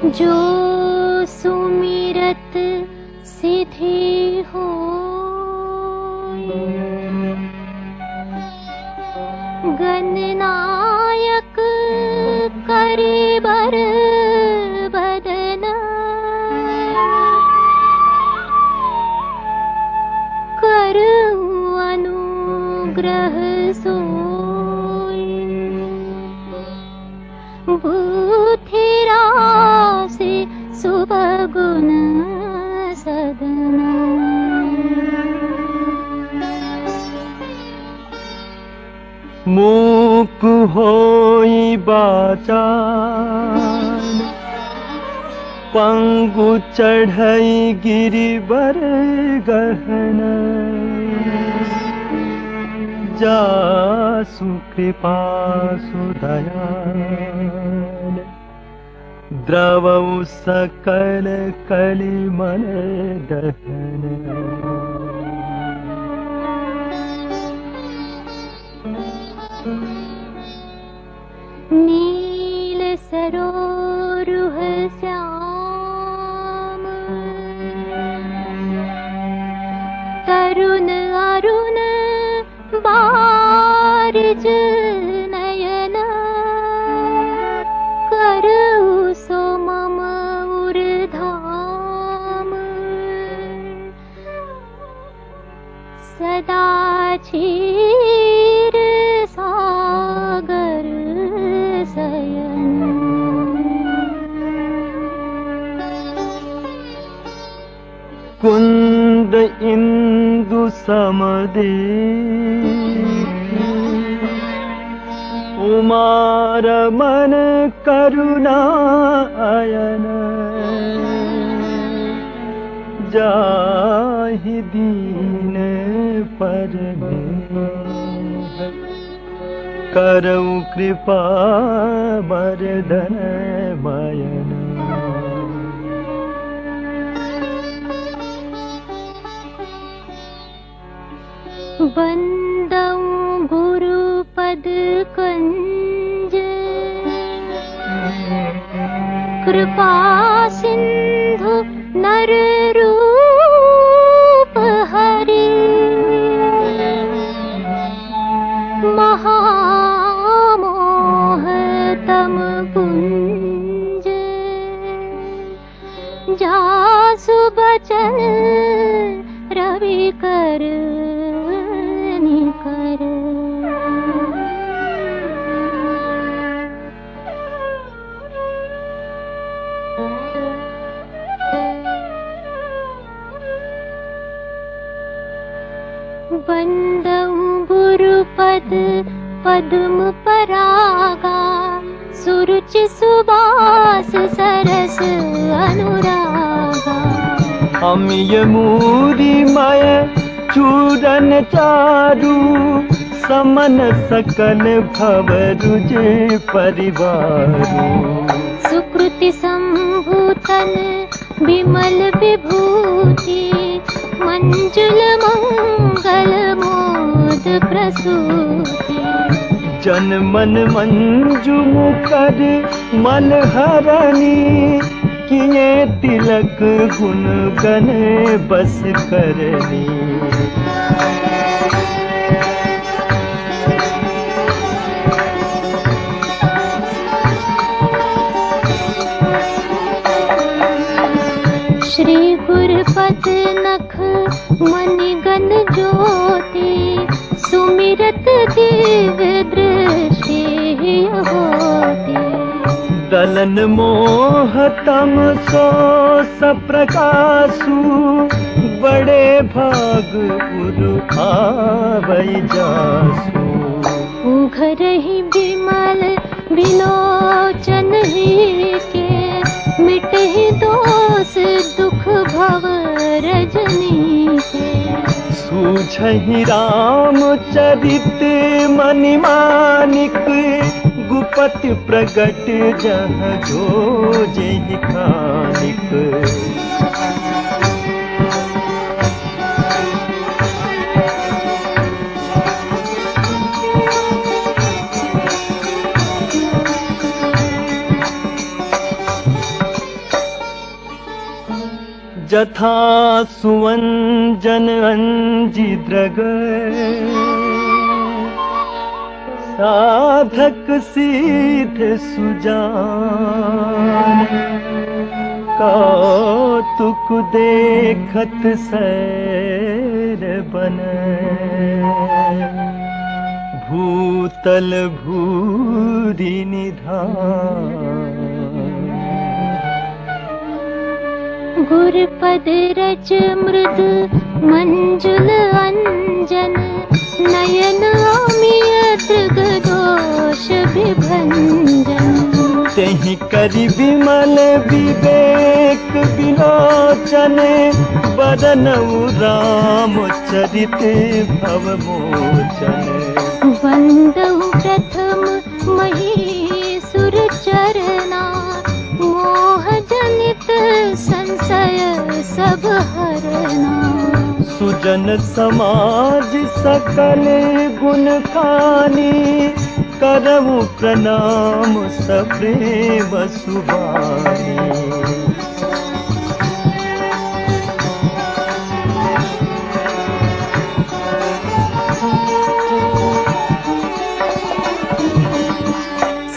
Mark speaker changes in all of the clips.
Speaker 1: जो सुमिरत सिद्धि हो, गणनायक करे बर बदन, करु अनुग्रह सोई, बुद्धिरा से सुबगुण सदन।
Speaker 2: मूक होई बाचा, पंगु चढ़ई गिरिबर गहन, जासु कृपा सुदयाल, द्रवौ सकल कलिमल दहन।
Speaker 1: नील सरोरुह श्याम, तरुण अरुण बारिज नयन, करु सो मम उर्धाम, सदा क्षीर सागर शयन।
Speaker 2: कुंद इंदु समदे, उमार मन करुणा अयन, जाहि दीन परमेह, करऊ कृपा मर्दन मयन।
Speaker 1: बंदौ गुरुपद कंज, कृपा सिंधु नर रूप हरि, महामोह तम पुंज, जासु बचन रवि कर निकर। बंदौ गुरुपद पद्म परागा, सुरुचि सुबास सरस अनुरागा।
Speaker 2: अमिय मूरी मय चूरन चारु, समन सकल भव रुजे परिवारु।
Speaker 1: सुकृति संभूतन विमल विभूति, मंजुल मंगल मोद प्रसूति।
Speaker 2: जन मन मंजु मुकर मलहरणी, किए तिलक गुण गने बस करनी।
Speaker 1: श्री गुरुपद नख मणिगण ज्योति, सुमिरत दिव्य दृष्टि होती।
Speaker 2: दलन मोह तम सो सप्रकाशु, बड़े भाग उरु आवै जासु।
Speaker 1: उघरहि विमल विलोचन ही के, मिटहि दोष दुख भव रजनी के।
Speaker 2: सूझहि राम चरित मणिमानिक, गुपति प्रगट जह जो जहि खानिक। जथा सुवंजन अंजी द्रग साधक सीध सुजान कौतुक देखत सैर बनै भूतल भूरि निधान
Speaker 1: गुरपद रज मृद मंजुल अंजन नयन अमिय दृग दोष विभंजन
Speaker 2: तेहि करि विमल विवेक विलोचन बरनउ राम चरित भव मोचन
Speaker 1: वंदउ प्रथम महीसुर चरना मोह जनित संशय सब हरना
Speaker 2: सुजन समाज सकल गुण खानी करऊ प्रणाम सप्रेम सुबानी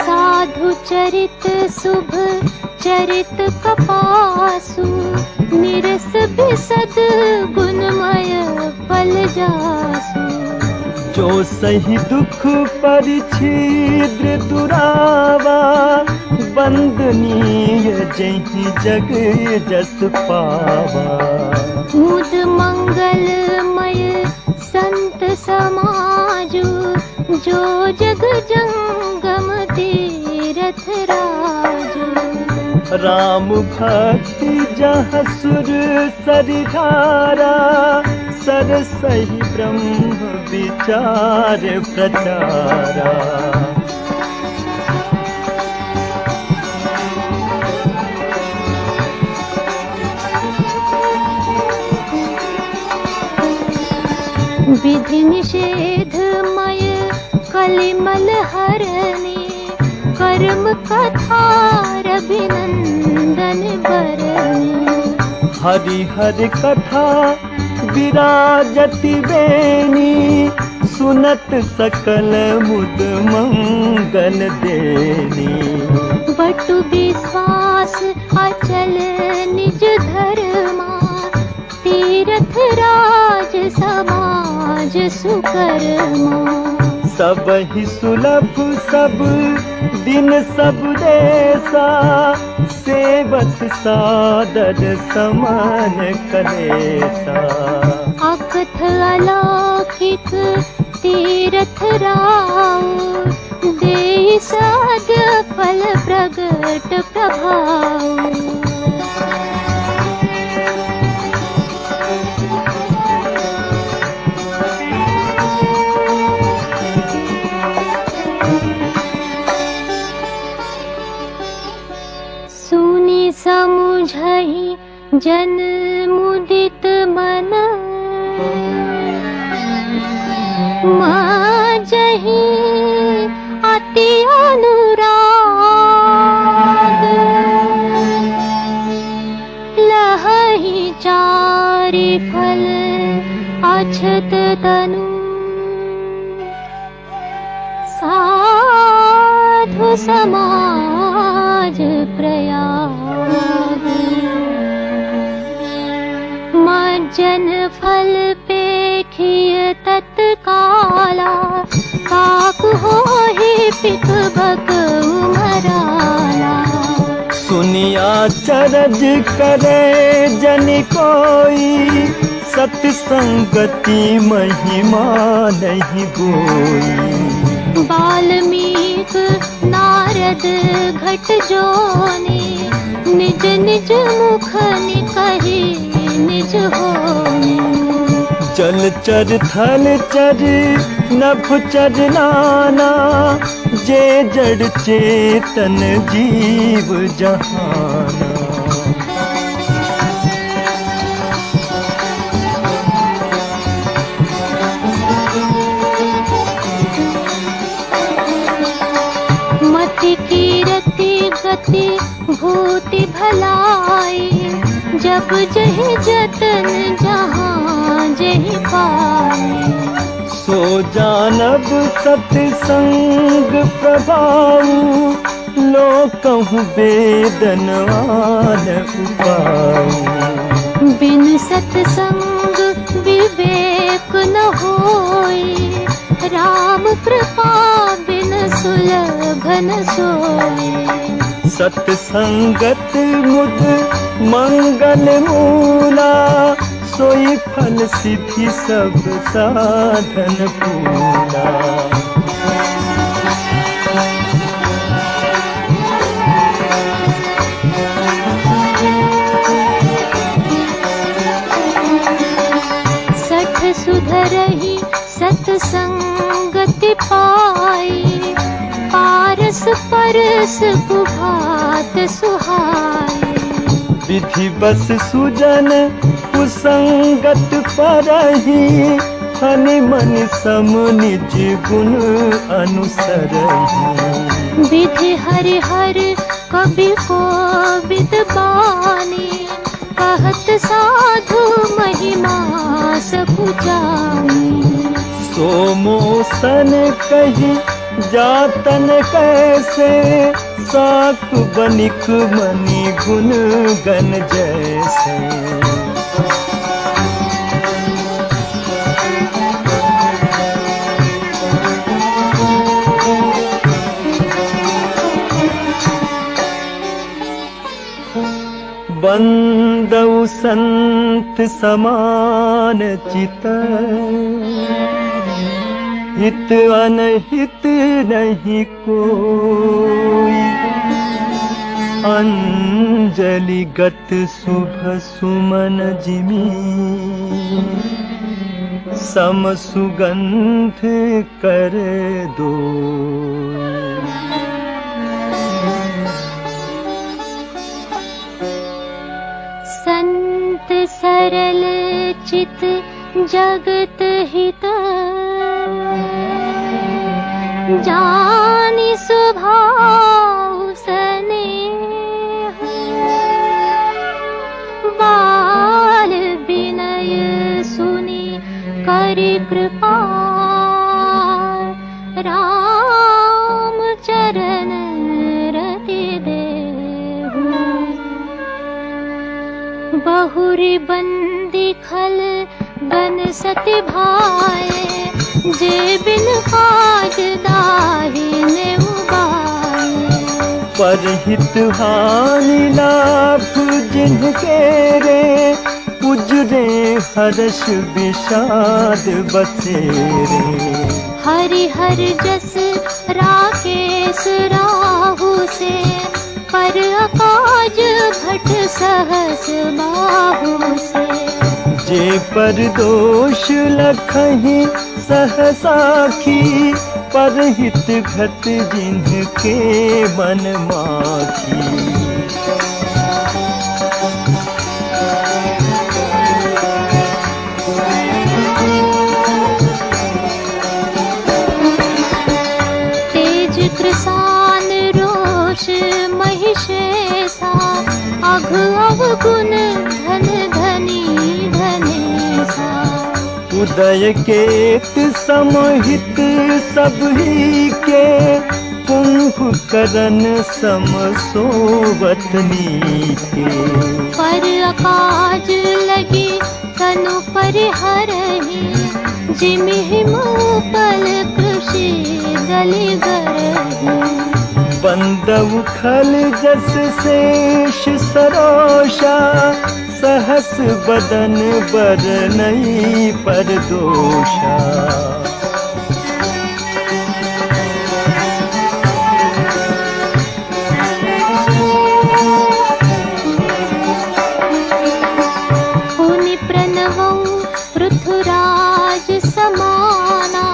Speaker 1: साधु चरित शुभ चरित कपासु निरस बिसद गुणमय फल जासु
Speaker 2: जो सही दुख परिछिद्र दुरावा वंदनीय जहि जग जस पावा
Speaker 1: मुद मंगलमय संत समाजु जो जग जंगम तीरथ राजु
Speaker 2: राम भक्ति जहाँ सुर सरिधारा सरसहि ब्रह्म विचार प्रचारा
Speaker 1: विधि निषेधमय कलिमल हरने कर्म कथा रघुनंदन बरने
Speaker 2: हरि हरि कथा विराजति बेनी सुनत सकल मुद मंगल देनी
Speaker 1: बटु विश्वास अचल निज धर्मा तीरथ राज समाज सुकर्मा
Speaker 2: सब ही सुलभ सब दिन सब देसा सेवत सादर समान कलेसा
Speaker 1: अकथ अलौकिक तीरथ राव दे साद फल प्रगट प्रभाव समुझहि जन मुदित मन माजहि अति अनुराग लहहि चारि फल अछत तनु साधु समाज प्रयाग मज्जन फल पेखिय तत्काला काक होहि पिक बक उमराला
Speaker 2: सुनिया चरज करे जन कोई सत्संगति महिमा नहीं गोई
Speaker 1: वाल्मीक नारद घट जोने निज निज मुख निकहि निज होने
Speaker 2: जल चर थल चर नभ चर नाना जे जड़ चेतन जीव जहाना
Speaker 1: मति कीरति गति भूति भलाई जब जही जतन जहाँ जही पाए।
Speaker 2: सो जानब सत्संग प्रभाऊ, लो कहूँ वेदनवान उपाऊ।
Speaker 1: बिन सत्संग विवेक न होए, राम कृपा बिन सुलभ न सोए।
Speaker 2: सत्संगत मुद मंगल मूला, सोई फल सिद्धि सब साधन पूरा।
Speaker 1: सठ सुधरहि सत्संगति पाई, पारस परस कुभात सुहाई।
Speaker 2: विधि बस सुजन कुसंगत परहि, हनि मन सम निज गुण अनुसरहि।
Speaker 1: विधि हरि हर कवि को विद्वानी, कहत साधु महिमा सबु जानी।
Speaker 2: सोमोसन कही जातन कैसे, साक बनिक मनि गुण गण जैसे। बंदउ संत समान चित, हित अनहित नहीं कोई। अंजलि गत शुभ सुमन जिमी, सम सुगंध कर दो।
Speaker 1: संत सरल चित जगत हित, जानि स्वभाव स्नेह। बाल विनय सुनि करि कृपा, राम चरण रति देहु। बहुरी बंदी खल बन सति भाए, जे बिन काज दाहिने उबाए।
Speaker 2: परहित हानि लाभ जिनके रे, उजरे हर्ष विषाद बसेरे।
Speaker 1: हरि हर जस राकेश राहु से, पर अकाज भट सहस बाहु से।
Speaker 2: जे पर दोष लखहि सहसाखी, परहित घट जिनके मन माखी।
Speaker 1: तेज कृसान रोष महिषेसा, अघ अवगुण धन धनी धनेसा।
Speaker 2: उदय केत समहित सबही के, कुंभकर्ण सम सोवत नीके।
Speaker 1: पर अकाज लगी तनु परिहरहि, जिमिहि मूपल कृषि दलि गरहि।
Speaker 2: बंदउ खल जस शेष सरोषा, सहस बदन बरनई पर दोषा।
Speaker 1: पुनि प्रणवौ पृथुराज समाना,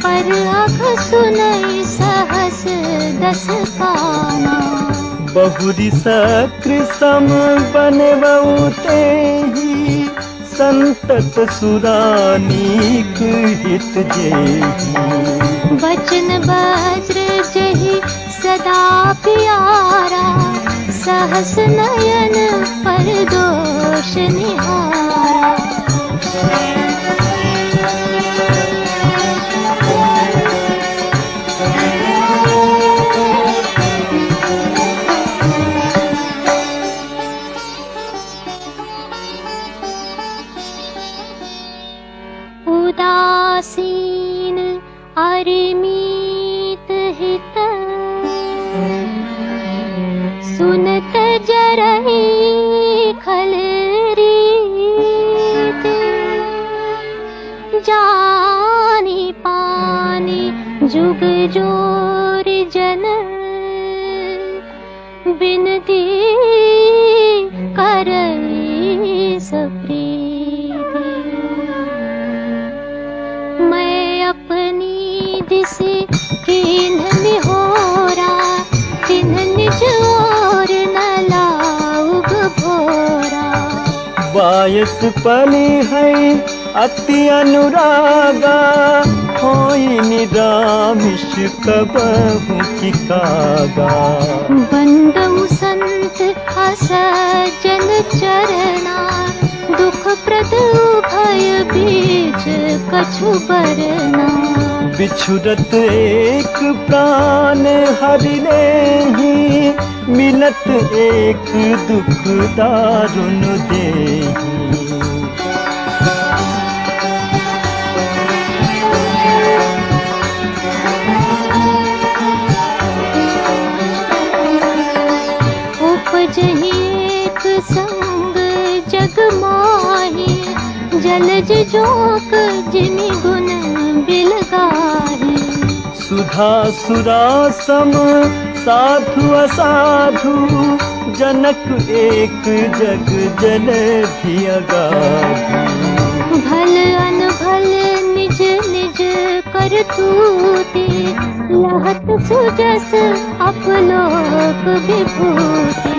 Speaker 1: पर अघ सुनई सहस दस काना।
Speaker 2: बहुरी सक्र सम बनवउ तेहि, संतत सुरानीक हित जेहि।
Speaker 1: वचन वज्र जहि सदा प्यारा, सहस नयन पर दोष निहारा। उदासीन अरिमीत हित सुनत जरहि खल रीत। जानी पानी जुग जोर जन बिनती करई सप्रीति। मैं अपनी दिस कीन्ह निहोरा तिन्ह निज ओर न लाउग भोरा।
Speaker 2: बायस पली है अति अनुरागा होई निरामिष कबहु चिकागा।
Speaker 1: बंदउ संत असज्जन चरना दुख प्रद भय बीच कछु बरना।
Speaker 2: बिछुरत एक प्राण हरि लेहि मिलत एक दुख दारुण देहि।
Speaker 1: उपजहि एक संग जग माही जलज जोक जिमि गुण बिलगाही।
Speaker 2: सुधा सुरा सम साधु असाधु जनक एक जग जलधि अगाधु।
Speaker 1: भल अनभल निज निज करतूति लहत सुजस अपलोक विभूति।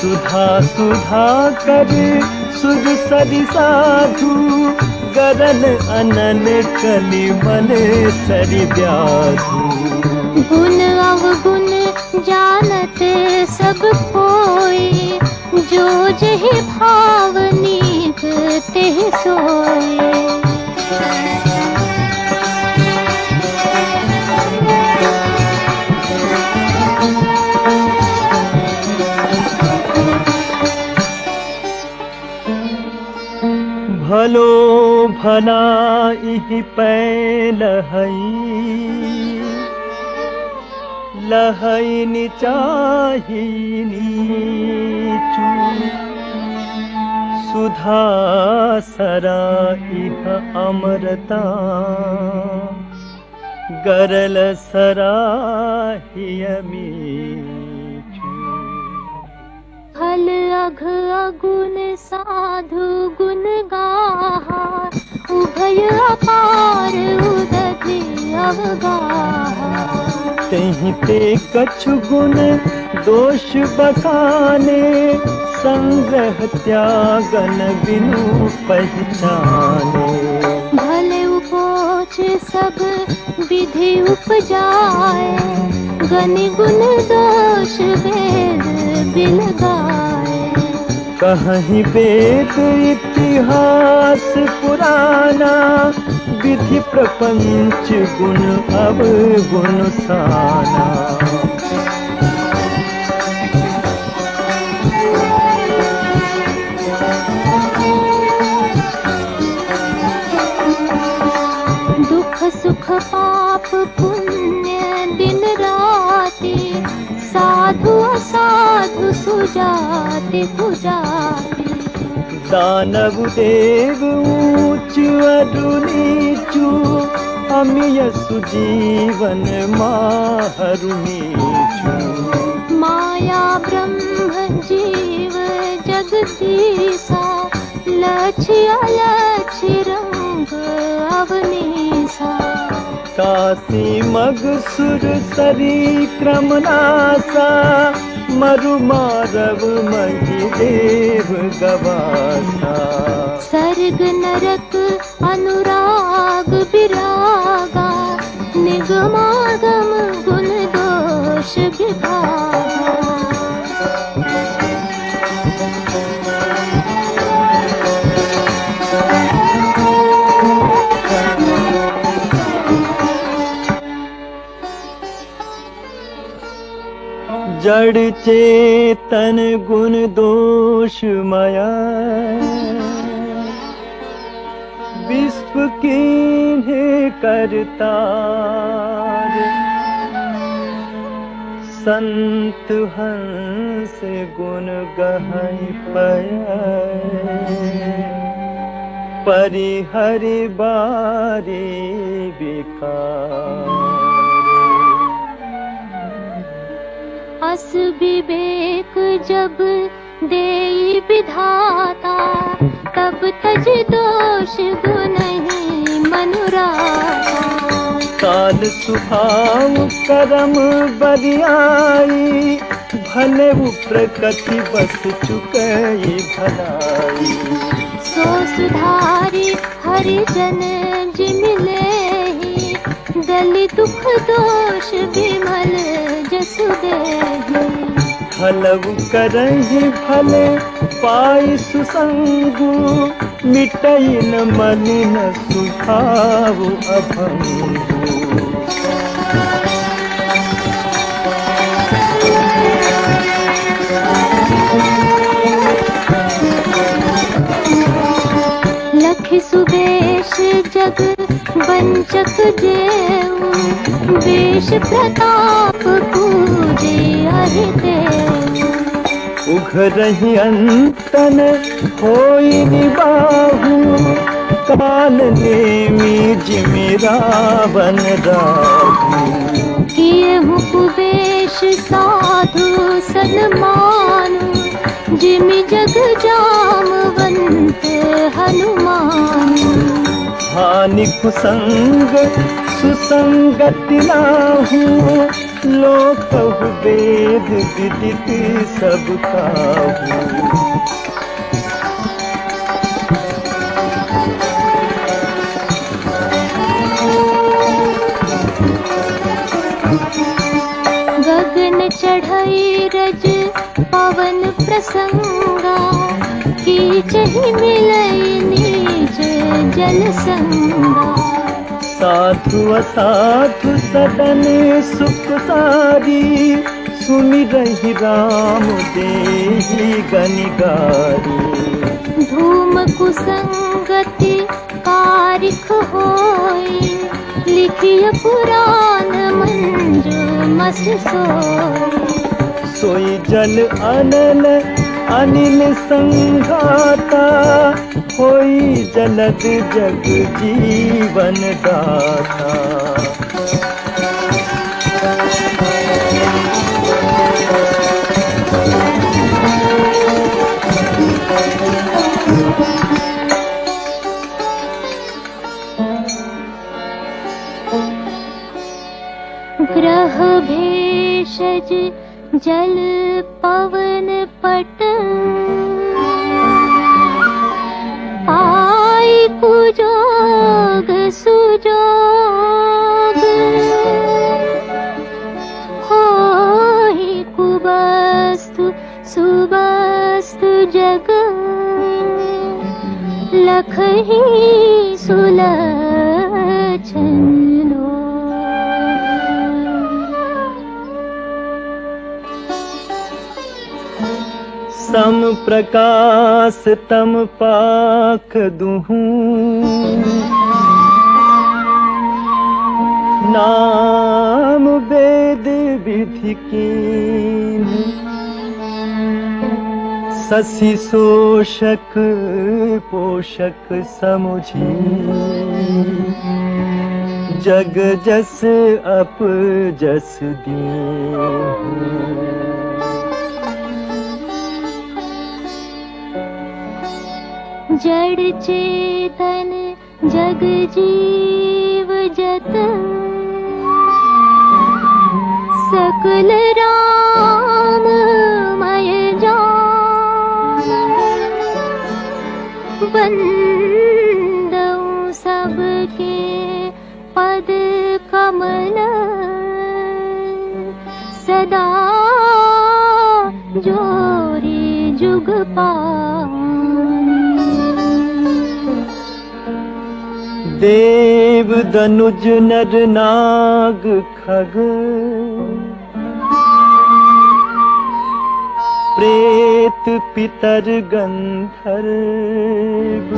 Speaker 2: सुधा सुधा कर सुध सरि साधु गरल अनल कलि मन सरि व्याधु।
Speaker 1: गुण अवगुण जानत सब कोई जो जहि भाव नीक तेह सोए।
Speaker 2: भलो भला इहि पै लहई निचाही नीचू। सुधा सरा इह अमरता गरल सराहिय मीचू।
Speaker 1: फल अघ अगुण साधु गुण गाहा उभय अपार उदधि अवगाहा।
Speaker 2: तेहि ते कछु गुण दोष बखाने संग्रह त्यागन बिनु पहचाने।
Speaker 1: भले उपोच सब विधि उपजाए गनि गुण दोष वेद बिलगाए।
Speaker 2: कहीं वेद इतिहास पुराना विधि प्रपंच गुण अवगुण साना।
Speaker 1: दुख सुख पाप पुण्य दिन राति साधु असाधु सुजाति कुजाति।
Speaker 2: दानव देव ऊंच अरु नीचू अमिय सुजीवन माहरु नीचू।
Speaker 1: माया ब्रह्म जीव जगदीसा लक्ष्य अलक्ष्य रंग अवनीसा।
Speaker 2: काशी मग सुर सरी क्रमनासा मरु मारव मही देव गवासा।
Speaker 1: सर्ग नरक अनुराग विरागा निगमागम गुण दोष विभागा।
Speaker 2: जड़ चेतन गुण दोष माया विश्व कीन्हे करतार संत हंस गुण गहै पय परिहरि बारी विकार
Speaker 1: अस विवेक जब देई विधाता तब तज दोष गुनहि मनुराता
Speaker 2: काल सुभाव करम बरियाई भले वो प्रकृति बस चुकई भलाई
Speaker 1: सो सुधारी हरिजन जिमिलेहि दलि दुख दोष विमल जसु देहि
Speaker 2: भलव करहि भले पाई सुसंगु मिटई न मलिन सुभाव अभंगु
Speaker 1: लख सुबेश जग वंचक जेऊ वेश प्रताप पूजे हरि देव
Speaker 2: उघरहि अंतन होई निबाहु काल नेमी जिमि रावण राहु
Speaker 1: किए कुबेश साधु सन्मानु जिमि जग जामवंत हनुमान
Speaker 2: हानि कुसंग सुसंगति नाहु लोकहु वेद विदित सब काहू
Speaker 1: गगन चढ़ई रज पवन प्रसंगा कीचहि मिलई नीच जल संगा
Speaker 2: साधु असाधु सदन सुख सारी सुनि रहि राम देहि गनिगारी
Speaker 1: धूम कुसंगति कारिख होई लिखिय पुराण मंजु मस
Speaker 2: सोई जल अनल अनिल संघाता होई जलद जग जीवन दाता
Speaker 1: ग्रह भेषज जल पवन पट पाई कुजोग सुजोग होहि कुबस्तु सुबस्तु जग लखहि सुलक्षण
Speaker 2: सम प्रकाश तम पाख दुहु नाम वेद विधि कीन्ह शशि शोषक पोषक समुझी जग जस अप जस दीन्ह
Speaker 1: जड़ चेतन जग जीव जत सकल राममय जान बंदऊ सबके पद कमल सदा जोरी जुग पान
Speaker 2: देव दनुज नर नाग खग प्रेत पितर गंधर्व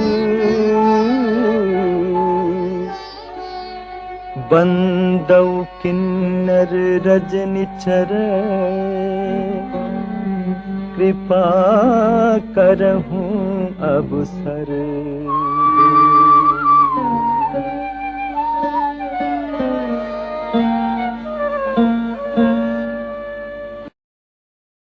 Speaker 2: बंदौ किन्नर रजनिचर कृपा करहूं अब सर।